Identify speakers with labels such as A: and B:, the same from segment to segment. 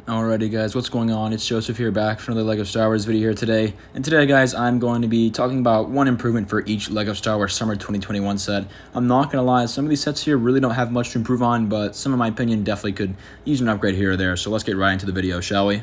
A: Alrighty guys, what's going on? It's Joseph here, back for another LEGO Star Wars video here today. And today guys, I'm going to be talking about one improvement for each LEGO Star Wars Summer 2021 set. I'm not going to lie, some of these sets here really don't have much to improve on, but some in my opinion definitely could use an upgrade here or there. So let's get right into the video, shall we?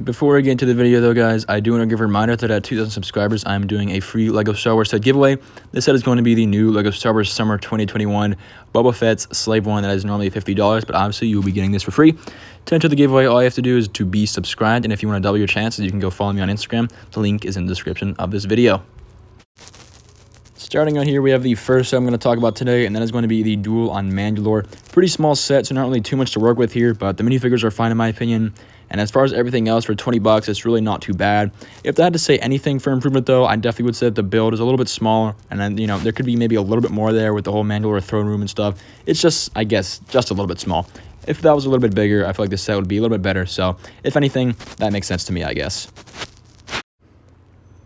A: Before I get into the video though guys, I do want to give a reminder that at 2,000 subscribers, I'm doing a free LEGO Star Wars set giveaway. This set is going to be the new LEGO Star Wars Summer 2021 Boba Fett's Slave One that is normally $50, but obviously you will be getting this for free. To enter the giveaway, all you have to do is to be subscribed, and if you want to double your chances, you can go follow me on Instagram. The link is in the description of this video. Starting out here, we have the first set I'm going to talk about today, and that is going to be the Duel on Mandalore. Pretty small set, so not really too much to work with here, but the minifigures are fine in my opinion. And as far as everything else, for 20 bucks, it's really not too bad. If I had to say anything for improvement, though, I definitely would say that the build is a little bit smaller. And then, you know, there could be maybe a little bit more there with the whole Mandalore throne room and stuff. It's just, I guess, just a little bit small. If that was a little bit bigger, I feel like this set would be a little bit better. So, if anything, that makes sense to me, I guess.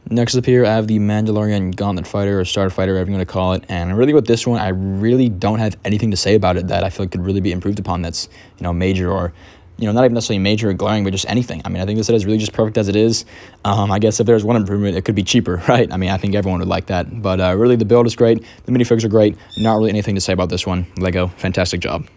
A: Next up here, I have the Mandalorian Gauntlet Fighter, or Starfighter, whatever you want to call it. And really with this one, I really don't have anything to say about it that I feel like could really be improved upon that's, you know, major or, you know, not even necessarily major or glaring, but just anything. I mean, I think this set is really just perfect as it is. I guess if there's one improvement, it could be cheaper, right? I mean, I think everyone would like that. But really, the build is great. The minifigures are great. Not really anything to say about this one. LEGO, fantastic job.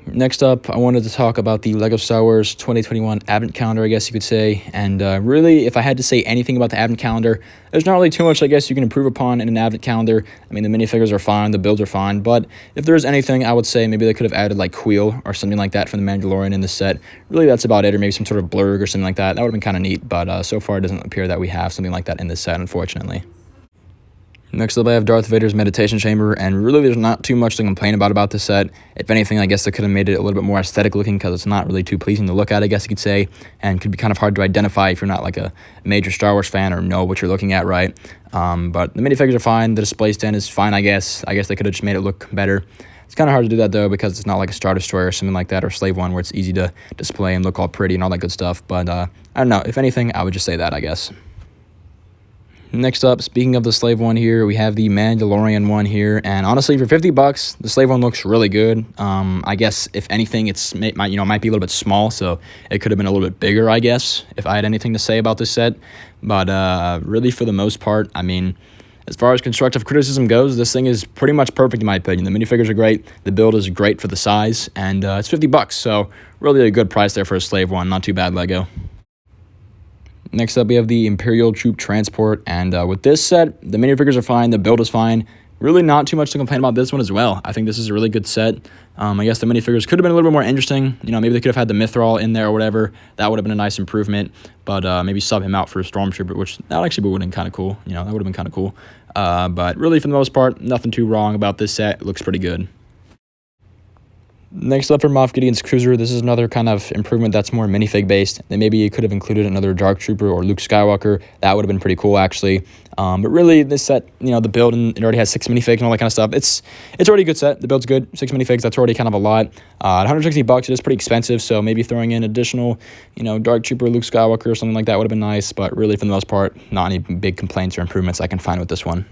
A: Next up, I wanted to talk about the LEGO Star Wars 2021 Advent Calendar, I guess you could say. And really, if I had to say anything about the Advent Calendar, there's not really too much, I guess, you can improve upon in an Advent Calendar. I mean, the minifigures are fine, the builds are fine, but if there's anything, I would say maybe they could have added, like, Queel or something like that from the Mandalorian in the set. Really, that's about it, or maybe some sort of blurg or something like that. That would have been kind of neat, but so far it doesn't appear that we have something like that in this set, unfortunately. Next up, I have Darth Vader's meditation chamber, and really there's not too much to complain about this set. If anything, I guess they could have made it a little bit more aesthetic looking because it's not really too pleasing to look at, I guess you could say, and could be kind of hard to identify if you're not like a major Star Wars fan or know what you're looking at, right? But the minifigures are fine. The display stand is fine, I guess. I guess they could have just made it look better. It's kind of hard to do that, though, because it's not like a Star Destroyer or something like that, or Slave One, where it's easy to display and look all pretty and all that good stuff. But I don't know. If anything, I would just say that, I guess. Next up, speaking of the Slave One here, we have the Mandalorian one here, and honestly, for 50 bucks, the Slave One looks really good. I guess if anything, it might be a little bit small, so it could have been a little bit bigger, I guess, if I had anything to say about this set. But really, for the most part, I mean, as far as constructive criticism goes, this thing is pretty much perfect in my opinion. The minifigures are great, the build is great for the size, and it's 50 bucks, so really a good price there for a Slave One. Not too bad, LEGO. Next up, we have the Imperial Troop Transport, and with this set, the minifigures are fine, the build is fine. Really not too much to complain about this one as well. I think this is a really good set. I guess the minifigures could have been a little bit more interesting. You know, maybe they could have had the Mithril in there or whatever. That would have been a nice improvement, but maybe sub him out for a Stormtrooper, which that actually would have been kind of cool. You know, that would have been kind of cool. But really, for the most part, nothing too wrong about this set. It looks pretty good. Next up from Gideons Cruiser, this is another kind of improvement that's more minifig based. Then maybe you could have included another Dark Trooper or Luke Skywalker. That would have been pretty cool, actually. But really, this set, you know, the build, and it already has 6 minifigs and all that kind of stuff. It's already a good set. The build's good. 6 minifigs, that's already kind of a lot. At 160 bucks, it is pretty expensive, so maybe throwing in additional, you know, Dark Trooper, Luke Skywalker or something like that would have been nice. But really, for the most part, not any big complaints or improvements I can find with this one.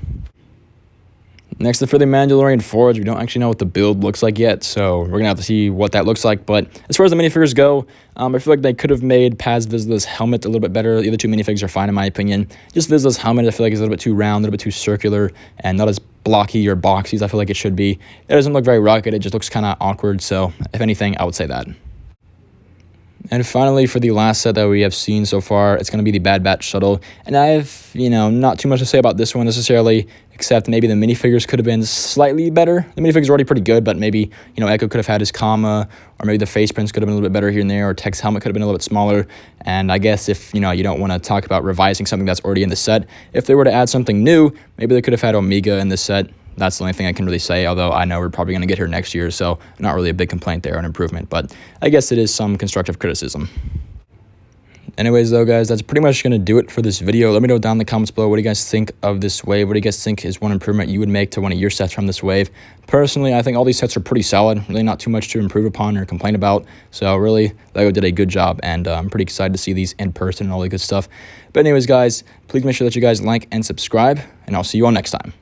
A: Next up for the Mandalorian Forge, we don't actually know what the build looks like yet, so we're going to have to see what that looks like. But as far as the minifigures go, I feel like they could have made Paz Vizsla's helmet a little bit better. The other 2 minifigs are fine in my opinion. Just Vizsla's helmet, I feel like is a little bit too round, a little bit too circular, and not as blocky or boxy as I feel like it should be. It doesn't look very rugged, it just looks kind of awkward, so if anything, I would say that. And finally, for the last set that we have seen so far, it's going to be the Batch Shuttle. And I have, you know, not too much to say about this one necessarily, except maybe the minifigures could have been slightly better. The minifigures are already pretty good, but maybe, you know, Echo could have had his comma, or maybe the face prints could have been a little bit better here and there, or Tech's helmet could have been a little bit smaller. And I guess if, you know, you don't want to talk about revising something that's already in the set, if they were to add something new, maybe they could have had Omega in this set. That's the only thing I can really say, although I know we're probably going to get her next year, so not really a big complaint there on improvement, but I guess it is some constructive criticism. Anyways, though, guys, that's pretty much going to do it for this video. Let me know down in the comments below, what do you guys think of this wave? What do you guys think is one improvement you would make to one of your sets from this wave? Personally, I think all these sets are pretty solid. Really not too much to improve upon or complain about. So really, LEGO did a good job, and I'm pretty excited to see these in person and all the good stuff. But anyways, guys, please make sure that you guys like and subscribe, and I'll see you all next time.